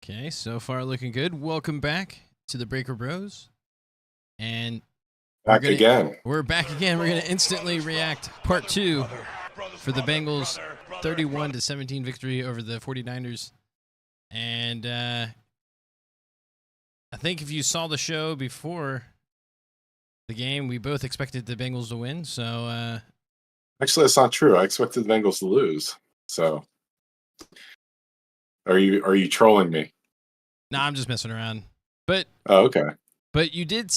Okay, so far looking good. Welcome back to the Breaker Bros. And Back again. We're back again. We're gonna instantly react part 2 for the Bengals 31-17 victory over the 49ers. And I think if you saw the show before the game, we both expected the Bengals to win. So Actually, that's not true. I expected the Bengals to lose. So are you trolling me? nah, I'm just messing around. But Oh, okay. But you did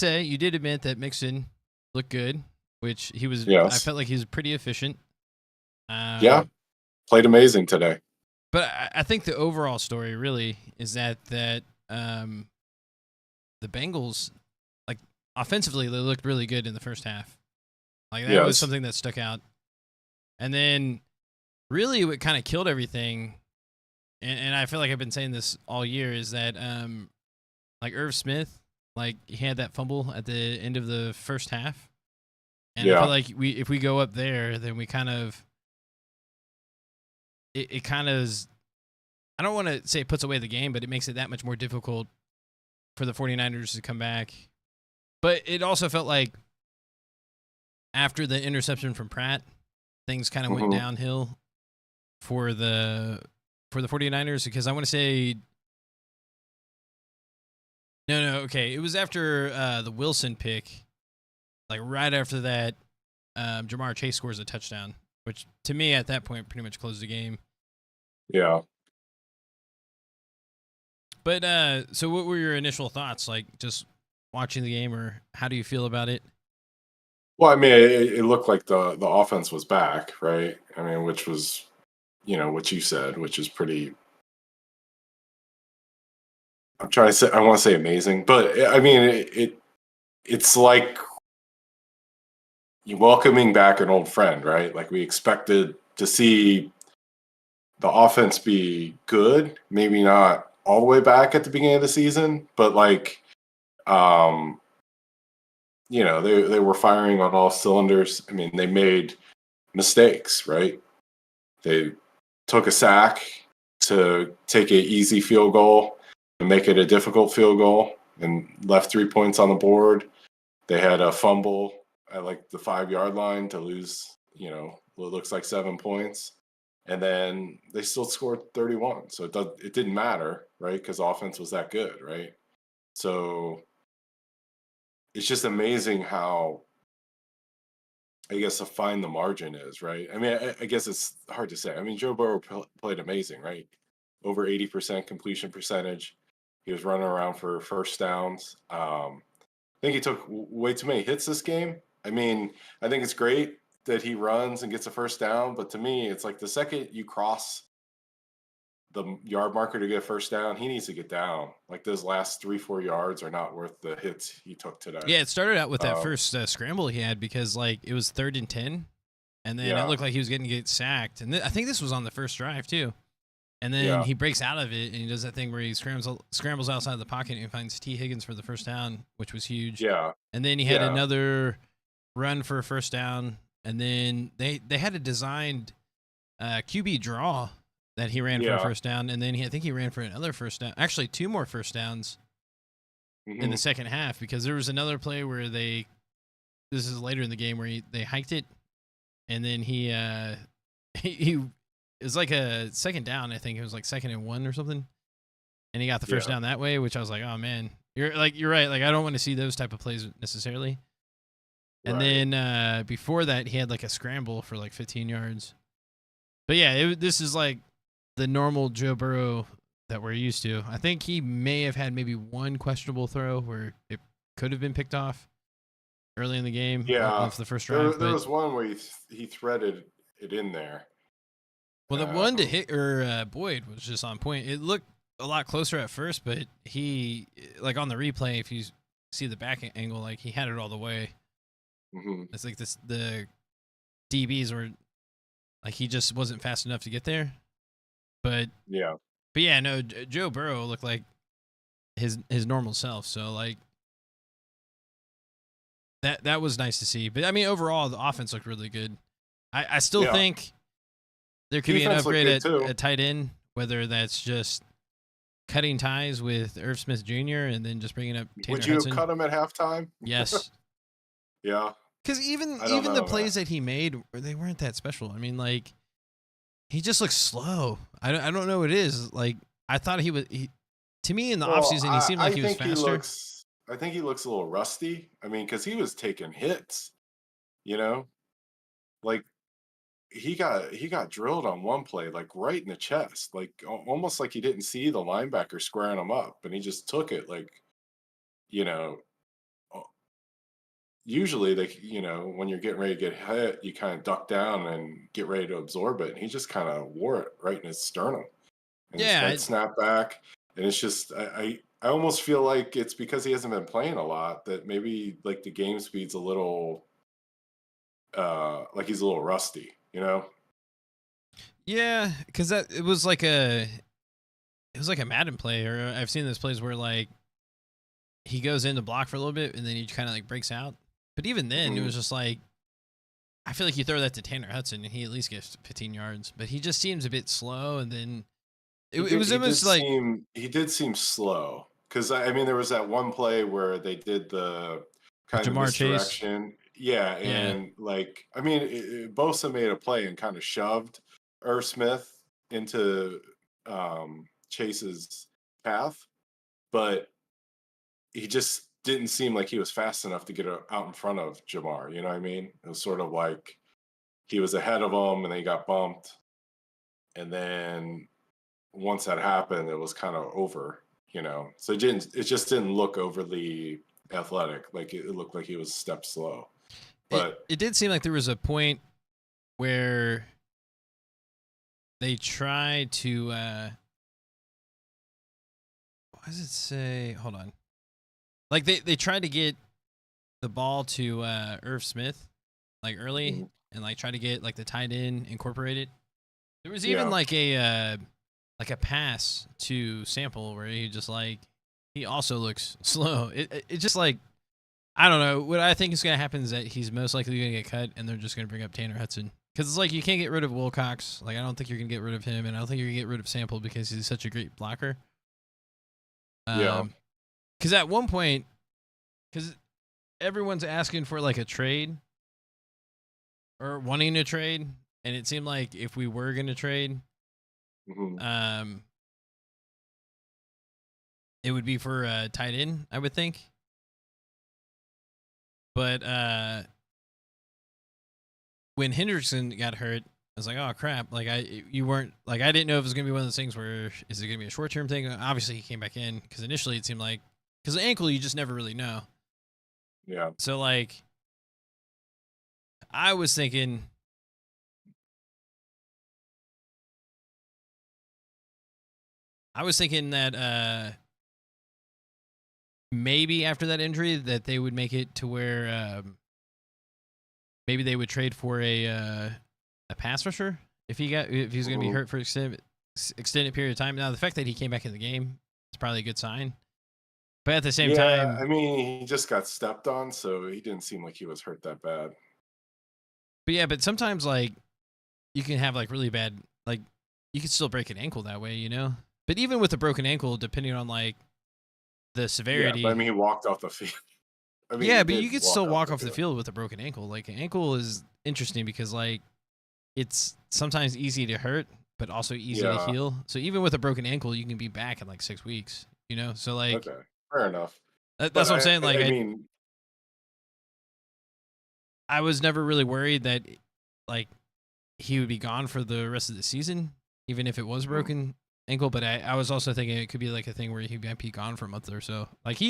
admit that Mixon looked good, which he was. Yes. I felt like he was pretty efficient. Yeah, played amazing today. But I think the overall story really is that the Bengals, like offensively, they looked really good in the first half. Like that was something that stuck out. And then really what kind of killed everything, and I feel like I've been saying this all year, is that like Irv Smith, like he had that fumble at the end of the first half. And I feel like if we go up there, then we kind of it kind of is, I don't want to say it puts away the game, but it makes it that much more difficult for the 49ers to come back. But it also felt like after the interception from Pratt, things kind of went downhill for the 49ers, because I want to say okay, it was after the Wilson pick, like right after that, Jamar Chase scores a touchdown, which to me at that point pretty much closed the game. Yeah. But so what were your initial thoughts, like just watching the game, or how do you feel about it? Well, I mean, it looked like the offense was back, right? I mean, which was, what you said, which is pretty. I'm trying to say, I want to say amazing, but I mean, it's like you welcoming back an old friend, right? Like we expected to see the offense be good, maybe not all the way back at the beginning of the season, but like, they were firing on all cylinders. I mean, they made mistakes, right? They took a sack to take an easy field goal and make it a difficult field goal and left 3 points on the board. They had a fumble at like the 5-yard line to lose, what looks like 7 points. And then they still scored 31. So it didn't matter, right? Because offense was that good, right? So it's just amazing how, I guess, fine the margin is, right? I mean, I guess it's hard to say. I mean, Joe Burrow played amazing, right? Over 80% completion percentage. He was running around for first downs. I think he took way too many hits this game. I mean, I think it's great that he runs and gets a first down, but to me, it's like the second you cross the yard marker to get a first down, he needs to get down. Like those last 3-4 yards are not worth the hits he took today. Yeah, it started out with that first scramble he had, because like it was 3rd and 10, and then it looked like he was going to get sacked. And I think this was on the first drive too. And then he breaks out of it and he does that thing where he scrambles outside the pocket and finds T. Higgins for the first down, which was huge. Yeah. And then he had another run for a first down, and then they had a designed QB draw that he ran for a first down, and then I think he ran for another first down. Actually, 2 more first downs in the second half, because there was another play where this is later in the game, where they hiked it, and then he it was like a second down. I think it was like 2nd and 1 or something, and he got the first down that way, which I was like, oh man, you're right. Like I don't want to see those type of plays necessarily. And then before that, he had like a scramble for like 15 yards. But yeah, this is like the normal Joe Burrow that we're used to. I think he may have had maybe one questionable throw where it could have been picked off early in the game. Off the first drive. There was one where he threaded it in there. Well, the one to hit Boyd was just on point. It looked a lot closer at first, but he, like on the replay, if you see the back angle, like he had it all the way. It's like the DBs were like, he just wasn't fast enough to get there. But yeah, no, Joe Burrow looked like his normal self. So like that was nice to see. But I mean, overall, the offense looked really good. I still think there could be an upgrade at tight end, whether that's just cutting ties with Irv Smith Jr. and then just bringing up Tanner Would you have Hudson. cut him at halftime? Yes. Yeah. Because even I don't the know, plays that he made, they weren't that special. I mean, like, he just looks slow. I don't know what it is. Like, I thought to me in the offseason, he seemed like he was faster. I think he looks a little rusty. I mean, because he was taking hits, you know? Like, he got drilled on one play, like right in the chest, like almost like he didn't see the linebacker squaring him up, and he just took it. Like, you know, usually when you're getting ready to get hit, you kind of duck down and get ready to absorb it. And he just kind of wore it right in his sternum, and his head snapped back. And it's just I almost feel like it's because he hasn't been playing a lot that maybe like the game speed's a little like he's a little rusty, you know? Yeah, because it was like a Madden play, or I've seen those plays where like he goes in to block for a little bit and then he kind of like breaks out. But even then, it was just like, I feel like you throw that to Tanner Hudson and he at least gets 15 yards, but he just seems a bit slow. And then it was almost like he did seem slow, because I mean there was that one play where they did the kind of misdirection. Yeah, and like I mean, Bosa made a play and kind of shoved Irv Smith into Chase's path, but he just didn't seem like he was fast enough to get out in front of Jamar. You know what I mean? It was sort of like he was ahead of him and then he got bumped, and then once that happened, it was kind of over. You know, so it just didn't look overly athletic. Like it looked like he was a step slow. But it did seem like there was a point where they tried to what does it say? Hold on. Like they tried to get the ball to Irv Smith like early and like try to get like the tight end incorporated. There was even like a pass to Sample where he just like he also looks slow. It just like I don't know. What I think is going to happen is that he's most likely going to get cut, and they're just going to bring up Tanner Hudson. Because it's like you can't get rid of Wilcox. Like I don't think you're going to get rid of him, and I don't think you're going to get rid of Sample because he's such a great blocker. Because at one point, because everyone's asking for like a trade or wanting to trade, and it seemed like if we were going to trade, it would be for a tight end, I would think. But when Hendrickson got hurt, I was like, oh crap! Like I didn't know if it was gonna be one of those things where is it gonna be a short term thing? Obviously, he came back in because initially it seemed like because the ankle you just never really know. Yeah. So like, I was thinking. That maybe after that injury that they would make it to where maybe they would trade for a pass rusher if he's going to be hurt for extended period of time. Now the fact that he came back in the game is probably a good sign, but at the same time, I mean he just got stepped on, so he didn't seem like he was hurt that bad. But sometimes like you can have like really bad, like you can still break an ankle that way, you know. But even with a broken ankle, depending on like the severity. Yeah, but I mean, he walked off the field. I mean, yeah, but you could still walk off the field with a broken ankle. Like an ankle is interesting because like it's sometimes easy to hurt, but also easy to heal. So even with a broken ankle, you can be back in like 6 weeks. You know, so like okay, fair enough. That's what I'm saying. Like I mean, I was never really worried that like he would be gone for the rest of the season, even if it was broken ankle. But I was also thinking it could be like a thing where he might be gone for a month or so. Like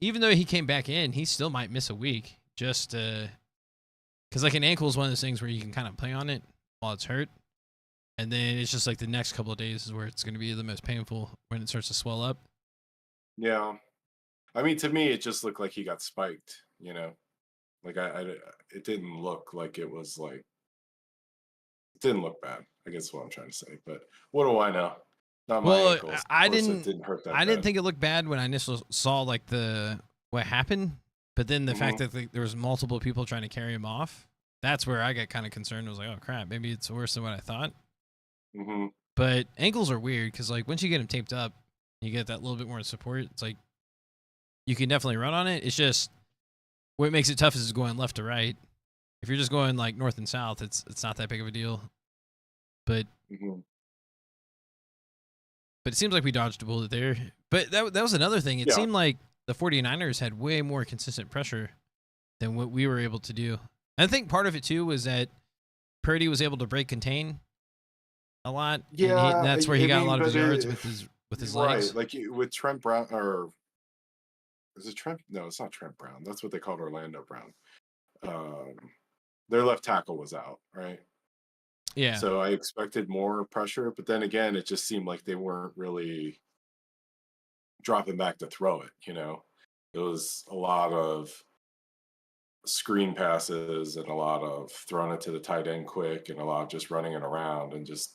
even though he came back in, he still might miss a week just because like an ankle is one of those things where you can kind of play on it while it's hurt, and then it's just like the next couple of days is where it's going to be the most painful when it starts to swell up. Yeah, I mean, to me, it just looked like he got spiked. You know, like it didn't look like it was like it didn't look bad. I guess what I'm trying to say, but what do I know? Not my ankles. I didn't hurt that I didn't think it looked bad when I initially saw like what happened, but then the fact that there was multiple people trying to carry him off, that's where I got kind of concerned. I was like, oh crap, maybe it's worse than what I thought. But ankles are weird because like once you get them taped up, You get that little bit more support. It's like you can definitely run on it. It's just what makes it tough is going left to right. If you're just going like north and south, it's not that big of a deal. But Mm-hmm. but it seems like we dodged a bullet there. But that was another thing. It seemed like the 49ers had way more consistent pressure than what we were able to do. And I think part of it too was that Purdy was able to break contain a lot. Yeah, and that's where he got a lot of his yards with his legs. Like with Trent Brown, or is it Trent? No, it's not Trent Brown. That's what they called Orlando Brown. Their left tackle was out, right? Yeah. So I expected more pressure, but then again, it just seemed like they weren't really dropping back to throw it. It was a lot of screen passes and a lot of throwing it to the tight end quick and a lot of just running it around and just.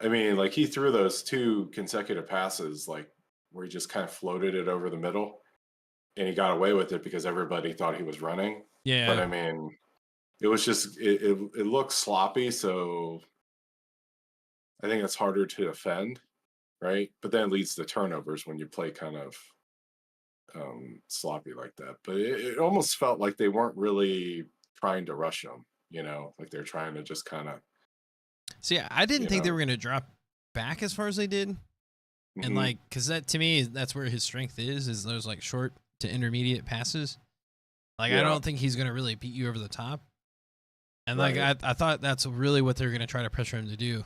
I mean, like he threw those 2 consecutive passes, like where he just kind of floated it over the middle, and he got away with it because everybody thought he was running. Yeah. But I mean, it was just it looked sloppy, so I think it's harder to defend, right? But then it leads to turnovers when you play kind of sloppy like that. But it almost felt like they weren't really trying to rush him, like they're trying to just kind of. See, I didn't think they were going to drop back as far as they did. Mm-hmm. And like, because that to me, that's where his strength is those like short to intermediate passes. Like, I don't think he's going to really beat you over the top. And like, I thought that's really what they're going to try to pressure him to do,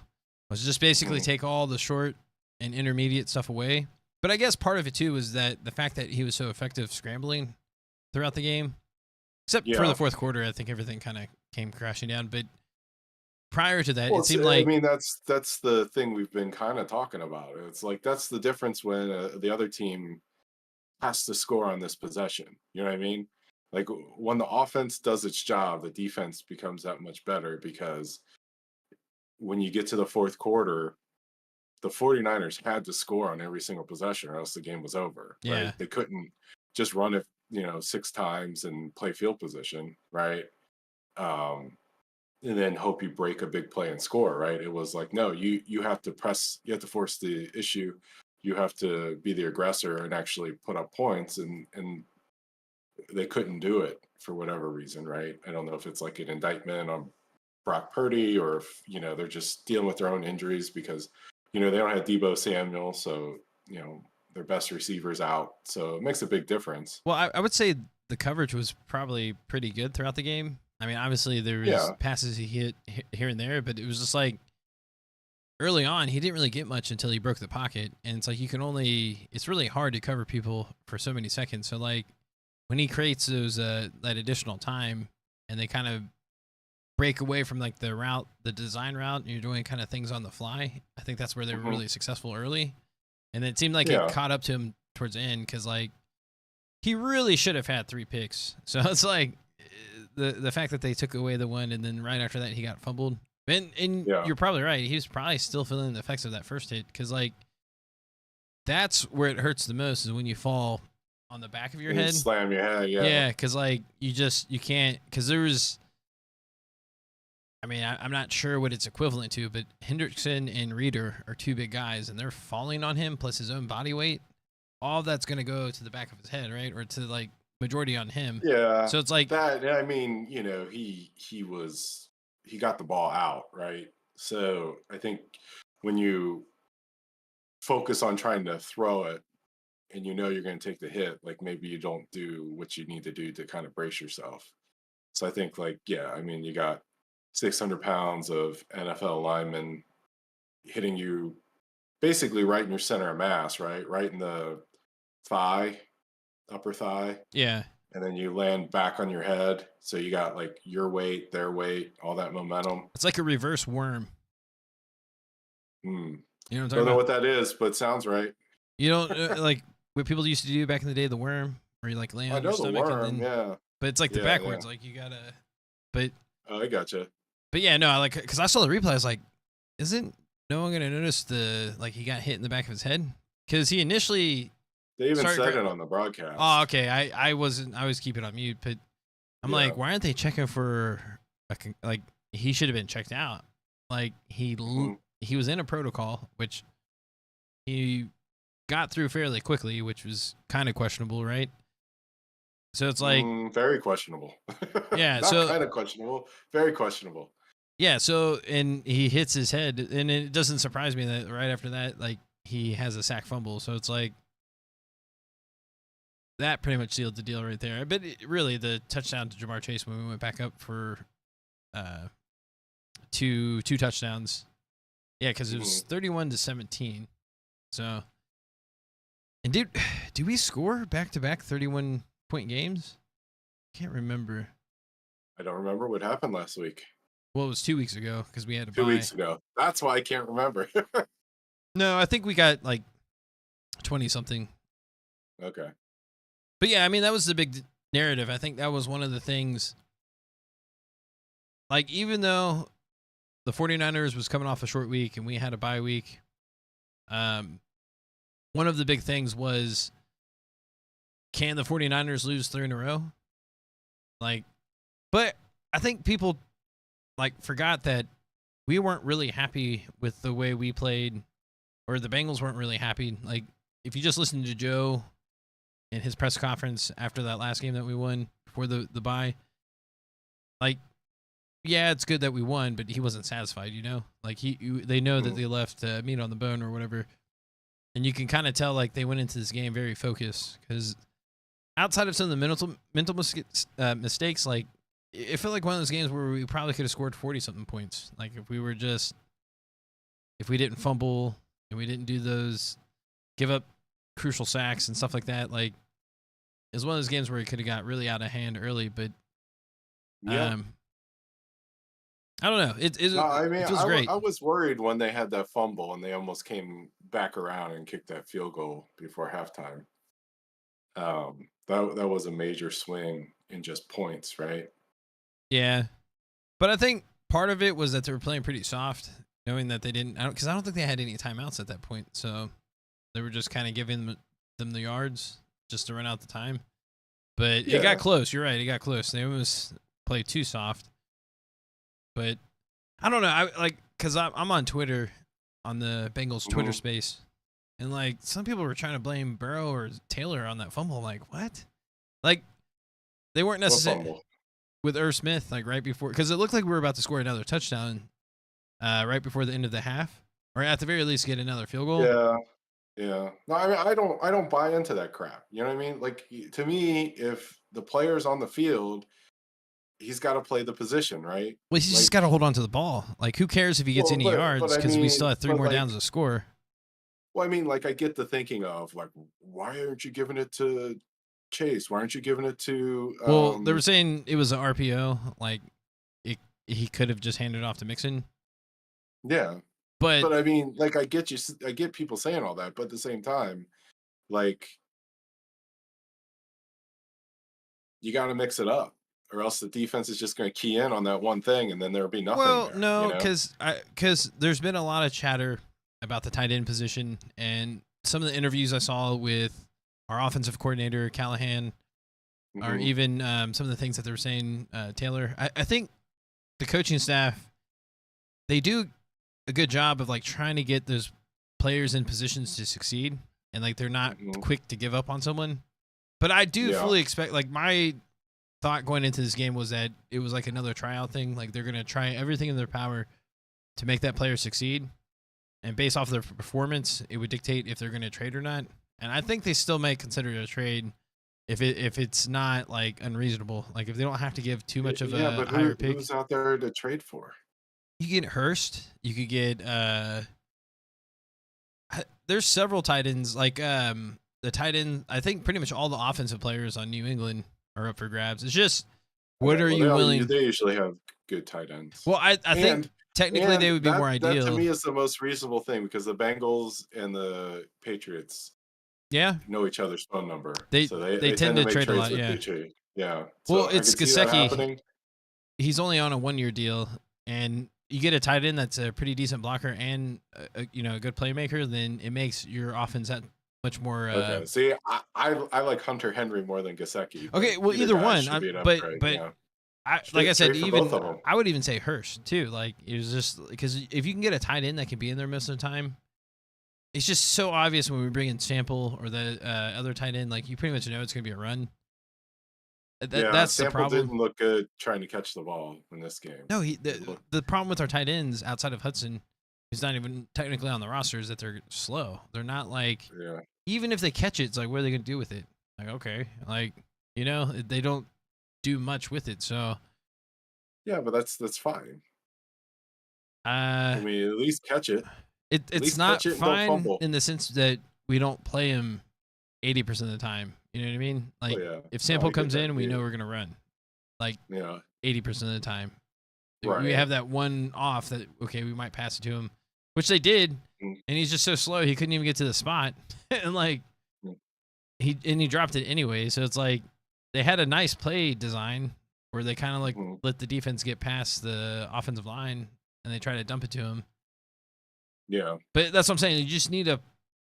was just basically take all the short and intermediate stuff away. But I guess part of it too was that the fact that he was so effective scrambling throughout the game, except for the fourth quarter, I think everything kind of came crashing down. But prior to that, it seemed like. I mean, that's the thing we've been kind of talking about. It's like that's the difference when the other team has to score on this possession. You know what I mean? Like when the offense does its job, the defense becomes that much better, because when you get to the fourth quarter, the 49ers had to score on every single possession or else the game was over. Yeah. Right? They couldn't just run it, 6 times and play field position, right? And then hope you break a big play and score, right? It was like, no, you have to press, you have to force the issue, you have to be the aggressor and actually put up points, and they couldn't do it for whatever reason, right? I don't know if it's like an indictment on Brock Purdy or if, they're just dealing with their own injuries because, they don't have Deebo Samuel, so, their best receiver's out. So it makes a big difference. Well, I would say the coverage was probably pretty good throughout the game. I mean, obviously there was passes he hit here and there, but it was just like early on, he didn't really get much until he broke the pocket. And it's like it's really hard to cover people for so many seconds. So like when he creates those that additional time and they kind of break away from like the design route, and you're doing kind of things on the fly, I think that's where they were really successful early. And it seemed like it caught up to him towards the end, because like he really should have had 3 picks. So it's like the fact that they took away the one and then right after that he got fumbled. And you're probably right. He was probably still feeling the effects of that first hit, because like that's where it hurts the most, is when you fall on the back of your head. Slam your head, Yeah, because like you can't, because there was. I mean, I'm not sure what it's equivalent to, but Hendrickson and Reeder are 2 big guys, and they're falling on him plus his own body weight. All that's going to go to the back of his head, right? Or to like majority on him. Yeah. So it's like that. I mean, he got the ball out, right? So I think when you focus on trying to throw it and you're going to take the hit, like maybe you don't do what you need to do to kind of brace yourself. So I think like, I mean, you got 600 pounds of NFL linemen hitting you basically right in your center of mass, right? Right in the thigh, upper thigh. Yeah. And then you land back on your head. So you got like your weight, their weight, all that momentum. It's like a reverse worm. You know what I'm talking Don't know about? what that is, but sounds right. You don't like what people used to do back in the day, the worm, where you like lay on your stomach. Worm, and then, yeah. But it's like the backwards, like you gotta. But. Oh, I gotcha. But yeah, no, like, because I saw the replay, I was like, isn't no one gonna notice he got hit in the back of his head? Because he initially. They even said it on the broadcast. Oh, okay. I was keeping on mute, but I'm like, why aren't they checking for like he should have been checked out? Like he was in a protocol, which he got through fairly quickly, which was kind of questionable, right? So it's like, very questionable. yeah. Not So kind of questionable, very questionable. yeah. So and he hits his head, and it doesn't surprise me that right after that, like he has a sack fumble. So it's like that pretty much sealed the deal right there. But really, the touchdown to Jamar Chase when we went back up for two touchdowns. Yeah, because it was 31-17. So, and did we score back-to-back 31-point games? Can't remember. I don't remember what happened last week. Well, it was 2 weeks ago because we had to 2 weeks ago. That's why I can't remember. No, I think we got like 20-something. Okay. But yeah, I mean, that was the big narrative. I think that was one of the things. Like, even though the 49ers was coming off a short week and we had a bye week, one of the big things was, can the 49ers lose 3 in a row? Like, but I think people like forgot that we weren't really happy with the way we played, or the Bengals weren't really happy. Like, if you just listen to Joe in his press conference after that last game that we won before the bye, like, yeah, it's good that we won, but he wasn't satisfied, you know? Like, they know that they left meat on the bone or whatever. And you can kind of tell, like, they went into this game very focused. Because outside of some of the mental mistakes, like, it felt like one of those games where we probably could have scored 40-something points. Like, if we didn't fumble and we didn't do those, give up crucial sacks and stuff like that, like, it was one of those games where it could have got really out of hand early, but yeah. I don't know. It feels great. I was worried when they had that fumble and they almost came back around and kicked that field goal before halftime. That was a major swing in just points, right? Yeah, but I think part of it was that they were playing pretty soft, knowing that they didn't. Because I don't think they had any timeouts at that point, so they were just kind of giving them the yards just to run out the time. But it got close. You're right. It got close. They almost played too soft. But I don't know. Because I'm on Twitter, on the Bengals Twitter space, and like some people were trying to blame Burrow or Taylor on that fumble. Like, what? Like, they weren't necessarily with Irv Smith, like right before, because it looked like we were about to score another touchdown right before the end of the half, or at the very least get another field goal. Yeah. No, I mean, I don't buy into that crap. You know what I mean? Like, to me, if the player's on the field, he's got to play the position, right? Well, he's just got to hold on to the ball. Like, who cares if he gets any yards? Because we still have 3 more downs to score. Well, I mean, like, I get the thinking of, like, why aren't you giving it to Chase? Why aren't you giving it to... well, they were saying it was an RPO. Like, he could have just handed it off to Mixon. Yeah. But I mean, like, I get people saying all that, but at the same time, like, you got to mix it up, or else the defense is just going to key in on that one thing, and then there'll be nothing. Well, there, no, because there's been a lot of chatter about the tight end position, and some of the interviews I saw with our offensive coordinator Callahan, or even some of the things that they were saying, Taylor. I think the coaching staff, they do a good job of like trying to get those players in positions to succeed, and like they're not quick to give up on someone. But I do fully expect, like, my thought going into this game was that it was like another tryout thing. Like, they're going to try everything in their power to make that player succeed, and based off their performance, it would dictate if they're going to trade or not. And I think they still may consider it a trade if it's not like unreasonable. Like, if they don't have to give too much of a higher pick. Who's out there to trade for? You get Hurst. You could get there's several tight ends. Like the tight end, I think pretty much all the offensive players on New England are up for grabs. It's just what are you willing? They usually have good tight ends. Well, I think technically they would be more ideal. That to me is the most reasonable thing, because the Bengals and the Patriots know each other's phone number. They tend to trade a lot. Yeah. Well, it's Gesicki. He's only on a 1-year deal, and you get a tight end that's a pretty decent blocker and a good playmaker, then it makes your offense that much more. Okay. See, I like Hunter Henry more than Gesicki. Okay, well, either one. Like I said, I would even say Hurst too. Like, it was just because if you can get a tight end that can be in there most of the time, it's just so obvious when we bring in Sample or the other tight end. Like you pretty much know it's going to be a run. Yeah, That's the Sample problem. didn't look good trying to catch the ball in this game. No, It looked, the problem with our tight ends outside of Hudson, who's not even technically on the roster, is that they're slow. They're not like yeah, even if they catch it, it's like what are they going to do with it? Like okay, like they don't do much with it. So yeah, but that's fine. uh, I mean, at least catch it. At it's least not catch it and don't fine fumble. in the sense that we don't play him 80% of the time. You know what I mean? Oh Like yeah, if no, Sample I get comes that. in, we know we're gonna run like Yeah, 80% of the time. We right. have that one off that okay, we might pass it to him, which they did, Mm, and he's just so slow he couldn't even get to the spot, and like mm, he dropped it anyway. So it's like they had a nice play design where they kind of like mhm. let the defense get past the offensive line and they try to dump it to him. Yeah. But that's what I'm saying. You just need a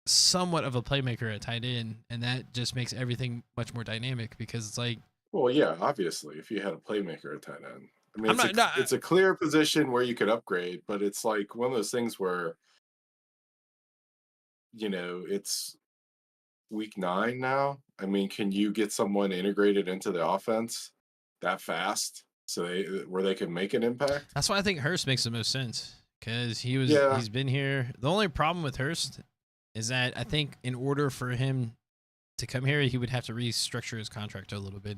somewhat of a playmaker at tight end, and that just makes everything much more dynamic because it's like Well, yeah, obviously, if you had a playmaker at tight end. I mean, I'm not. No, it's a clear position where you could upgrade, but it's like one of those things where, it's week 9 now. I mean, can you get someone integrated into the offense that fast so where they can make an impact? that's why I think Hurst makes the most sense because Yeah, he's been here. The only problem with Hurst is that I think in order for him to come here, he would have to restructure his contract a little bit,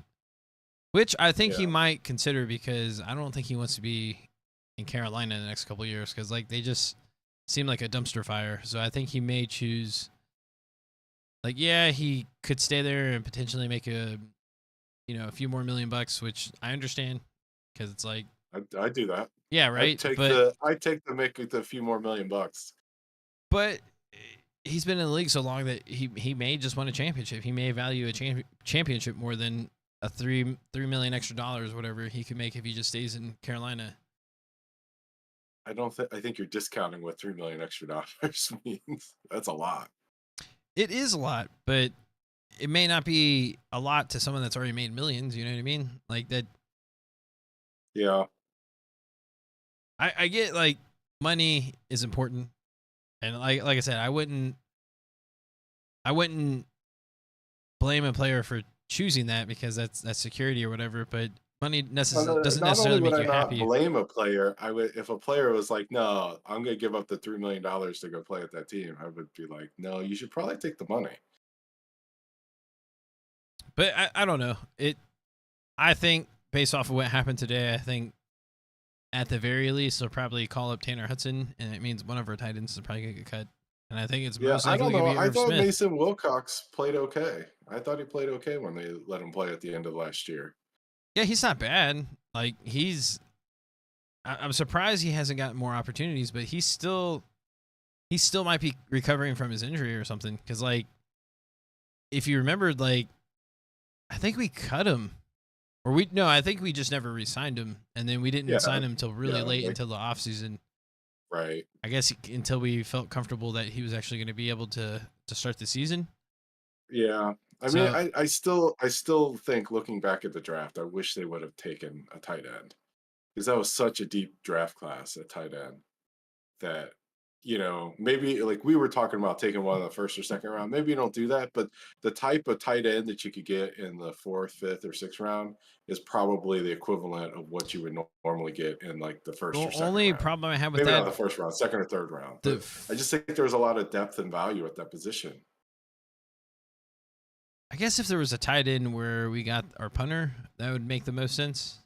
which I think he yeah. might consider because I don't think he wants to be in Carolina in the next couple of years because like they just seem like a dumpster fire. So I think he may choose. Like, yeah, he could stay there and potentially make a few more $1,000,000, which I understand because it's like, I do that. yeah, I'd right. take But the I'd take the make it a few more $1,000,000. but he's been in the league so long that he may just win a championship. He may value a championship more than a $3 million extra dollars, whatever he could make if he just stays in Carolina. I think you're discounting what 3 million extra dollars means. That's a lot. It is a lot, but it may not be a lot to someone that's already made millions. You know what I mean? Like that. Yeah. I get like money is important, and like I said, I wouldn't blame a player for choosing that because that's security or whatever. But money doesn't Not only necessarily would make I you not happy. blame a player, I would if a player was like, "No, I'm going to give up the $3 million to go play at that team." I would be like, "No, you should probably take the money." But I don't know. I think based off of what happened today, I think at the very least they'll probably call up Tanner Hudson, and it means one of our tight ends is probably gonna get cut. And I think it's Yeah, most I don't likely gonna know. be I Irv thought Smith. Mason Wilcox played okay. I thought he played okay when they let him play at the end of last year. Yeah, he's not bad. Like I'm surprised he hasn't gotten more opportunities, but he still might be recovering from his injury or something. Because like if you remembered, like I think we cut him, or I think we just never re-signed him, and then we didn't Yeah, sign him until really yeah, late until the offseason. right. I guess until we felt comfortable that he was actually going to be able to start the season. Yeah. I mean, So I still think looking back at the draft, I wish they would have taken a tight end because that was such a deep draft class at tight end that maybe like we were talking about taking one in the first or second round. Maybe you don't do that, but the type of tight end that you could get in the fourth, fifth, or sixth round is probably the equivalent of what you would normally get in like the first the or second only round. problem I have with Maybe not that, the first round, second or third round, the but I just think there's a lot of depth and value at that position. I guess if there was a tight end where we got our punter, that would make the most sense.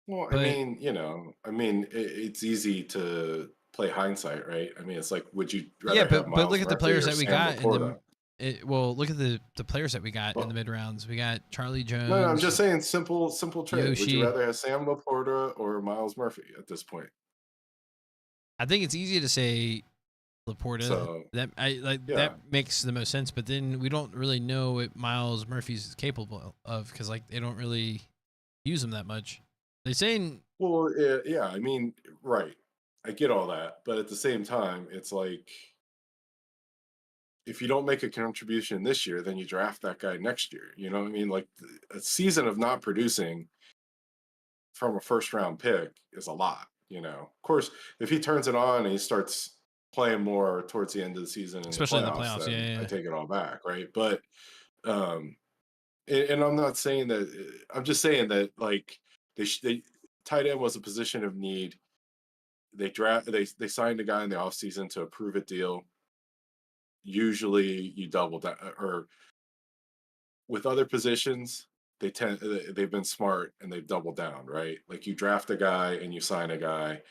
Well, I But mean, it's easy to play hindsight, right? I mean, it's like, would you yeah, rather have but Miles look at the Murphy players or that we Sam got in Laporta? look at the players that we got in the Well, mid rounds. We got Charlie no, I'm just Jones, saying simple trade. Would you Yoshi. rather have Sam Laporta or Miles Murphy at this point? I think it's easy to say Laporta. So That I like yeah. that makes the most sense. But then we don't really know what Miles Murphy's capable of because like they don't really use him that much. They saying Well, yeah, I mean, right. I get all that, but at the same time, it's like if you don't make a contribution this year, then you draft that guy next year. You know what I mean? Like a season of not producing from a first round pick is a lot. Of course, if he turns it on and he starts playing more towards the end of the season in especially in the playoffs, playoffs. then Yeah, I yeah. take it all back, right? But um, and I'm not saying that. I'm just saying that like they tight end was a position of need. They signed a guy in the offseason to a prove it deal. Usually you double down, or with other positions they've been smart and they've doubled down, right? Like you draft a guy and you sign a guy,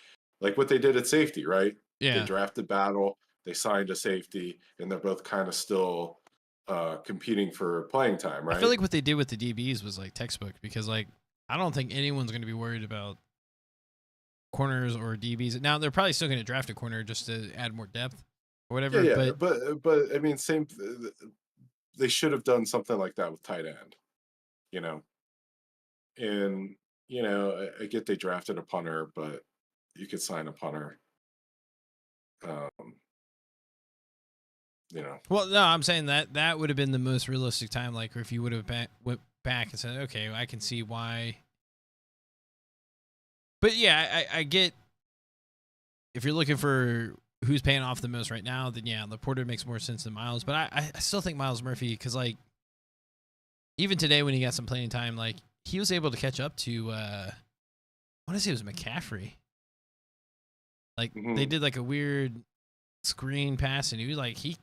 like what they did at safety, right? They Yeah. drafted Battle, they signed a safety, and they're both kind of still competing for playing time, I feel right? like what they did with the DBs was like textbook because like I don't think anyone's going to be worried about corners or DBs. Now they're probably still going to draft a corner just to add more depth or Yeah, whatever. yeah, But but I mean, same. They should have done something like that with tight end, you know. And I get they drafted a punter, but you could sign a punter. Um, you know, well, no, I'm saying that would have been the most realistic time. Like if you would have went back and said, okay, I can see why. But yeah, I get if you're looking for who's paying off the most right now, then yeah, Laporta makes more sense than Miles. But I still think Miles Murphy, because like even today when he got some playing time, like he was able to catch up to I want to say it was McCaffrey. Like they did like a weird screen pass and he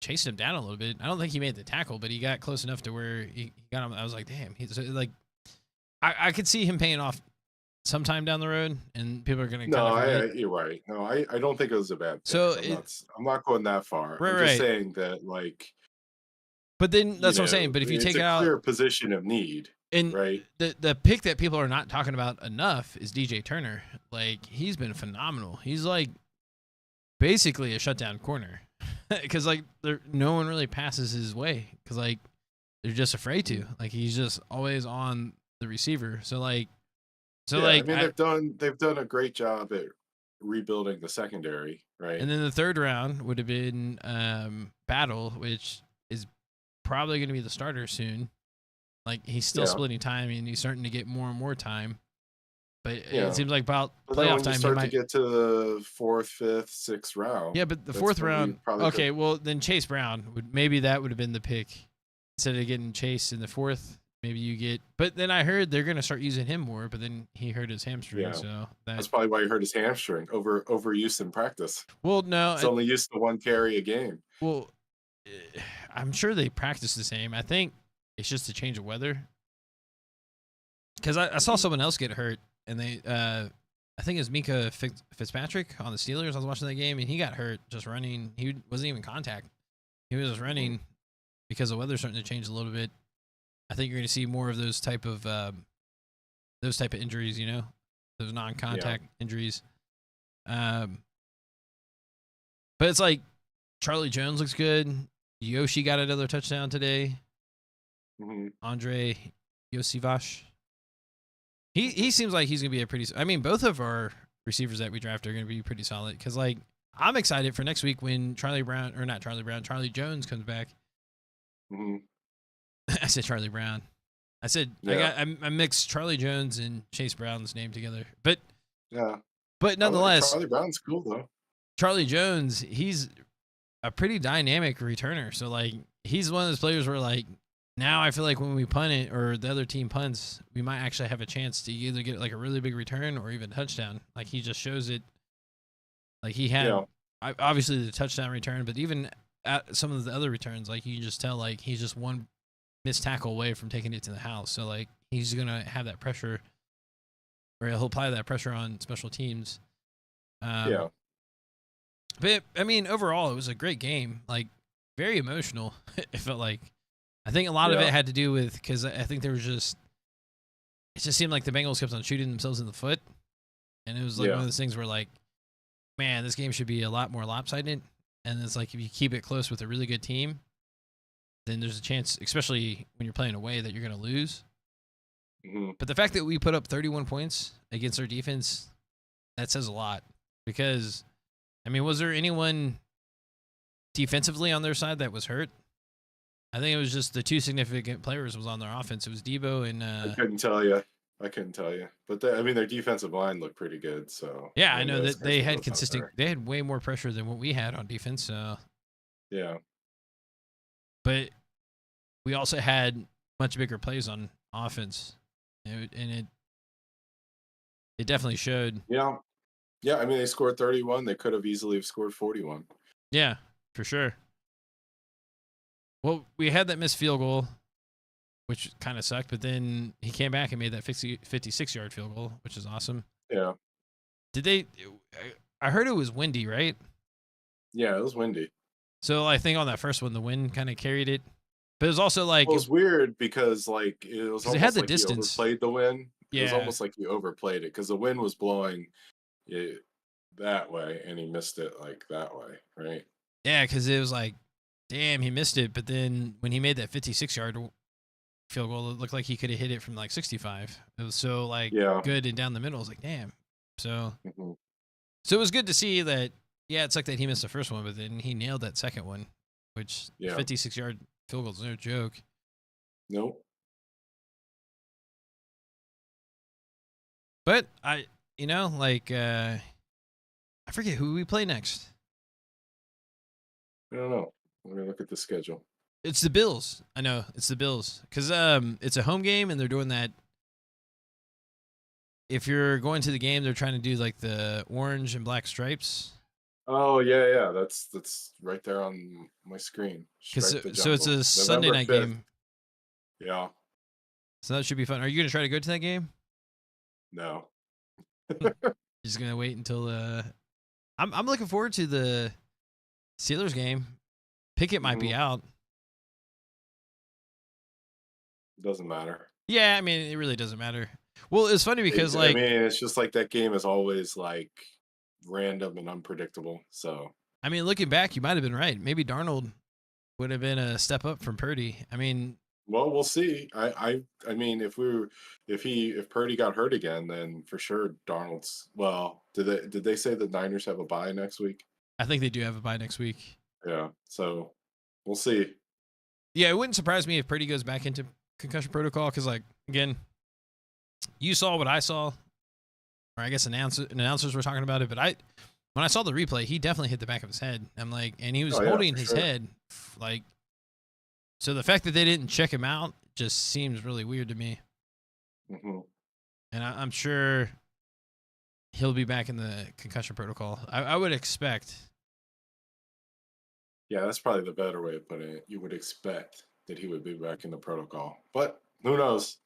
chased him down a little bit. I don't think he made the tackle, but he got close enough to where he got him. I was like, damn, he's like I could see him paying off sometime down the road, and people are gonna no, kind of forget. you're right. No, I don't think it was a bad pick. So I'm not going that far. right, I'm just right. saying that like But then that's what I'm saying. But if you it's take a it out, clear position of need, and right? the pick that people are not talking about enough is DJ Turner. Like he's been phenomenal. He's like basically a shutdown corner because like no one really passes his way because like they're just afraid to. Like he's just always on the receiver. So like I mean they've done a great job at rebuilding the secondary, right? and then the third round would have been Battle, which is probably going to be the starter soon. Like he's still splitting time and he's starting to get more and more time. But it seems like about playoff time, he might get to the 4th, 5th, 6th round. Yeah, but the 4th round. Okay, well then Chase Brown would that would have been the pick instead of getting Chase in the 4th. Maybe you get, but then I heard they're gonna start using him more. But then he hurt his hamstring, Yeah. so That's probably why he hurt his hamstring. Overuse in practice. Well, no, it's only used to 1 carry a game. Well, I'm sure they practice the same. I think it's just a change of weather. Because I saw someone else get hurt, and they, I think it was Mika Fitzpatrick on the Steelers. I was watching that game, and he got hurt just running. He wasn't even contact. He was just running because the weather's starting to change a little bit. I think you're going to see more of those type of injuries. Those non-contact injuries. But it's like Charlie Jones looks good. Yoshi got another touchdown today. Andre Yosivash. He seems like he's going to be a pretty... I mean, both of our receivers that we draft are going to be pretty solid. Because, like, I'm excited for next week when Charlie Jones comes back. I said Charlie Brown. I said... I mixed Charlie Jones and Chase Brown's name together. But nonetheless... Charlie Brown's cool, though. Charlie Jones, he's a pretty dynamic returner. So, like, he's one of those players where, like, now I feel like when we punt it or the other team punts, we might actually have a chance to either get like a really big return or even touchdown. Like he just shows it. Like he had obviously the touchdown return, but even at some of the other returns, like you can just tell like he's just one missed tackle away from taking it to the house. So like he's gonna have that pressure, or he'll apply that pressure on special teams. But I mean, overall, it was a great game. Like very emotional. It felt like. I think a lot of it had to do with because I think there was it just seemed like the Bengals kept on shooting themselves in the foot, and it was like one of those things where like, man, this game should be a lot more lopsided, and it's like if you keep it close with a really good team, then there's a chance, especially when you're playing away, that you're going to lose. But the fact that we put up 31 points against our defense, that says a lot because, I mean, was there anyone defensively on their side that was hurt? I think it was just the two significant players was on their offense. It was Debo and I couldn't tell you. I couldn't tell you, but I mean, their defensive line looked pretty good. So Yeah, I I mean, know those that guys they are had both out consistent. there. They had way more pressure than what we had on defense. Yeah, But we also had much bigger plays on offense, and it definitely showed. yeah, yeah. I mean, they scored 31. They could have easily have scored 41. Yeah, for sure. Well, we had that missed field goal, which kind of sucked, but then he came back and made that 56-yard field goal, which is awesome. Yeah, Did they? I heard it was windy, right? yeah. It was windy. So I think on that first one, the wind kind of carried it, but it was also like Well, it was weird because like it was because it had almost the like he distance. overplayed the wind. It was Yeah, almost like he overplayed it because the wind was blowing it that way, and he missed it like that way, right? yeah, because it was like, damn, he missed it. But then when he made that 56-yard field goal, it looked like he could have hit it from like 65. It was so like Yeah. good and down the middle. I was like, damn. So hmm it was good to see that. Yeah, it's like that he missed the first one, but then he nailed that second one, which Yeah. 56-yard field goal is no joke. Nope. But I forget who we play next. I don't know. Let me look at the schedule. It's the Bills. I know it's the Bills because it's a home game and they're doing that. If you're going to the game, they're trying to do like the orange and black stripes. Oh yeah, yeah. That's right there on my screen. Strike the So it's jungle. a Sunday November night 5th. game. Yeah. So that should be fun. Are you gonna try to go to that game? No. Just gonna wait until I'm looking forward to the Steelers game. Pickett might be Mhm. out. Doesn't matter. Yeah, I mean it really doesn't matter. Well, it's funny because I like mean, it's just like that game is always like random and unpredictable. So I mean looking back, you might have been right. Maybe Darnold would have been a step up from Purdy. I mean, well, we'll see. I mean, if Purdy got hurt again, then for sure Darnold's. Well, did they say the Niners have a bye next week? I think they do have a bye next week. Yeah. So we'll see. Yeah, it wouldn't surprise me if Purdy goes back into concussion protocol because, like, again, you saw what I saw, or I guess announcers were talking about it. But when I saw the replay, he definitely hit the back of his head. I'm like, and he was Oh yeah, holding for his sure. head, like. So the fact that they didn't check him out just seems really weird to me. hmm And I'm sure he'll be back in the concussion protocol. I would expect. Yeah, that's probably the better way of putting it. You would expect that he would be back in the protocol, but who knows?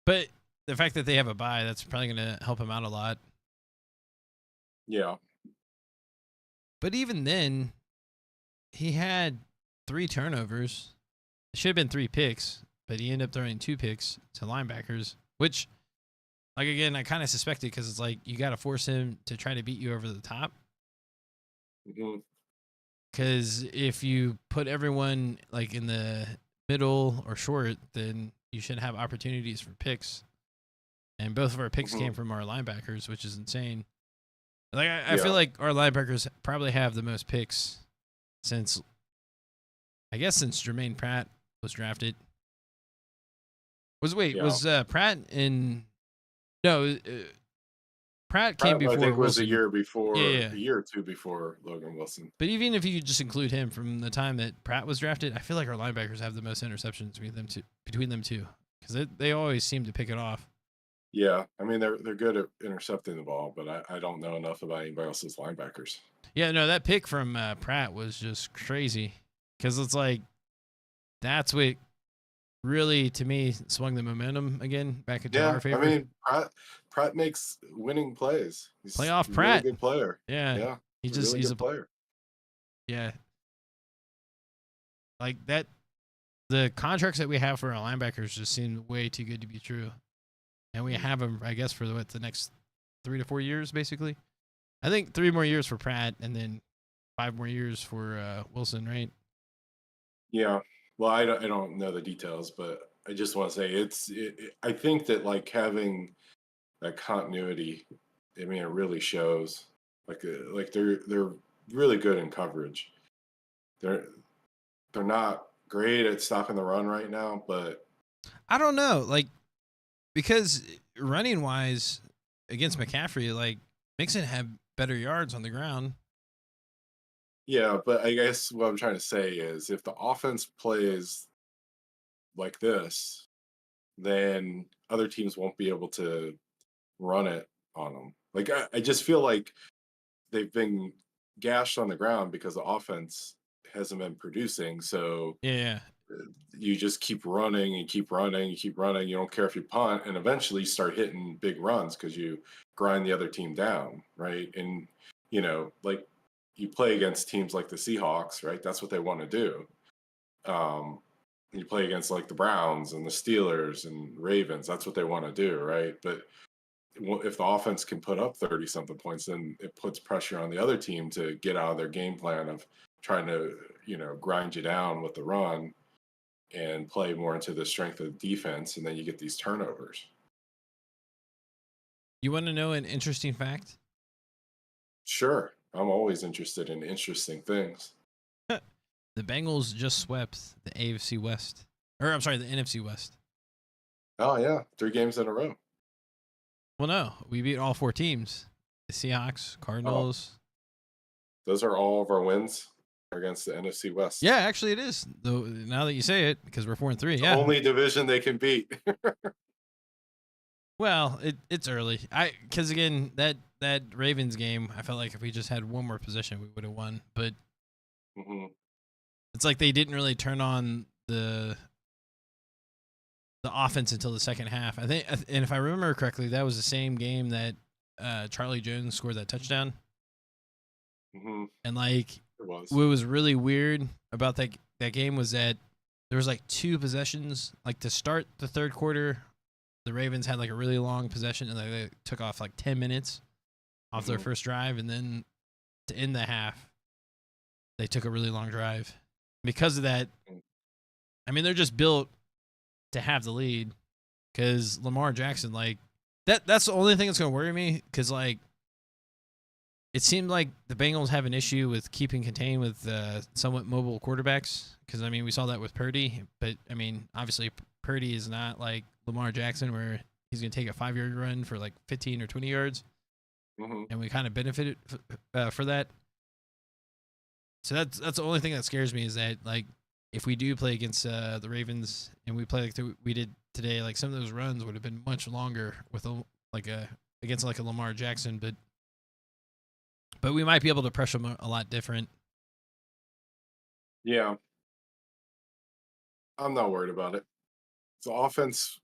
But the fact that they have a bye, that's probably going to help him out a lot. Yeah. But even then, he had 3 turnovers. It should have been 3 picks, but he ended up throwing 2 picks to linebackers, which, like, again, I kind of suspected because it's like you got to force him to try to beat you over the top. hmm Because if you put everyone like in the middle or short, then you should have opportunities for picks. And both of our picks came from our linebackers, which is insane. Like I feel Yeah. like our linebackers probably have the most picks since Jermaine Pratt was drafted. Yeah. Was Pratt in? No, Pratt came Pratt, I before think was a Wilson. year before, Yeah. a year or two before Logan Wilson. But even if you could just include him from the time that Pratt was drafted, I feel like our linebackers have the most interceptions between them two because they always seem to pick it off. Yeah, I mean they're good at intercepting the ball, but I don't know enough about anybody else's linebackers. Yeah, no, that pick from Pratt was just crazy because it's like that's what really to me swung the momentum again back into Yeah, our I favor. mean Pratt makes winning plays. He's Playoff a Pratt. really good player. Yeah, Yeah, he's a really he's good player. yeah, like that. The contracts that we have for our linebackers just seem way too good to be true, and we have them, I guess, for the next 3 to 4 years, basically. I think 3 more years for Pratt, and then 5 more years for Wilson, right? Yeah. Well, I don't know the details, but I just want to say I think that like having that continuity, I mean, it really shows. Like they're really good in coverage. They're they're not great at stopping the run right now, but I don't know. Like because running wise against McCaffrey, like Mixon had better yards on the ground. Yeah, but I guess what I'm trying to say is if the offense plays like this, then other teams won't be able to run it on them. Like I just feel like they've been gashed on the ground because the offense hasn't been producing. So Yeah. you just keep running and keep running and keep running. You don't care if you punt, and eventually you start hitting big runs because you grind the other team down, right? And like you play against teams like the Seahawks, right? That's what they want to do. You play against like the Browns and the Steelers and Ravens. That's what they want to do, right? But if the offense can put up 30 something points, then it puts pressure on the other team to get out of their game plan of trying to, grind you down with the run and play more into the strength of the defense. And then you get these turnovers. You want to know an interesting fact? Sure. I'm always interested in interesting things. The Bengals just swept the AFC West. Or, I'm sorry, the NFC West. Oh, yeah. 3 games in a row. Well, no. We beat all 4 teams. The Seahawks, Cardinals. Those are all of our wins against the NFC West. Yeah, actually it is. Though now that you say it, because we're 4-3. It's yeah. the only division they can beat. Well, it's early. Because again, that Ravens game, I felt like if we just had one more possession, we would have won. But it's like they didn't really turn on the offense until the second half. I think, and if I remember correctly, that was the same game that Charlie Jones scored that touchdown. And like, what was really weird about that game was that there was like 2 possessions. Like to start the third quarter, the Ravens had like a really long possession, and they took off like 10 minutes off their first drive, and then to end the half, they took a really long drive. Because of that, I mean, they're just built to have the lead. Because Lamar Jackson, like that's the only thing that's going to worry me. Because like, it seemed like the Bengals have an issue with keeping contained with somewhat mobile quarterbacks. Because I mean, we saw that with Purdy, but I mean, obviously Purdy is not like Lamar Jackson, where he's going to take a 5-yard run for like 15 or 20 yards. And we kind of benefited for that. So that's the only thing that scares me, is that like if we do play against the Ravens and we play like we did today, like some of those runs would have been much longer with against like a Lamar Jackson, but we might be able to pressure them a lot different. Yeah, I'm not worried about it. If the offense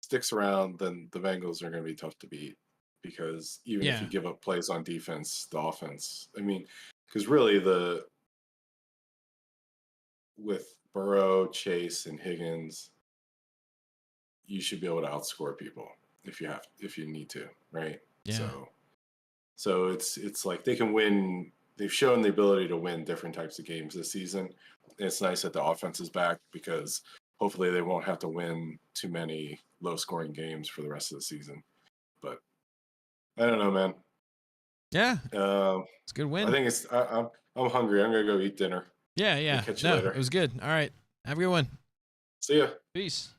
sticks around, then the Bengals are going to be tough to beat, because even if you give up plays on defense, the offense, I mean, because really with Burrow, Chase, and Higgins, you should be able to outscore people if you need to, right? Yeah. So it's like they can win. They've shown the ability to win different types of games this season. And it's nice that the offense is back, because hopefully they won't have to win too many low-scoring games for the rest of the season. But I don't know, man. Yeah, it's a good win. I think I'm hungry. I'm gonna go eat dinner. Yeah. We'll catch you later. It was good. All right, have a good one. See ya. Peace.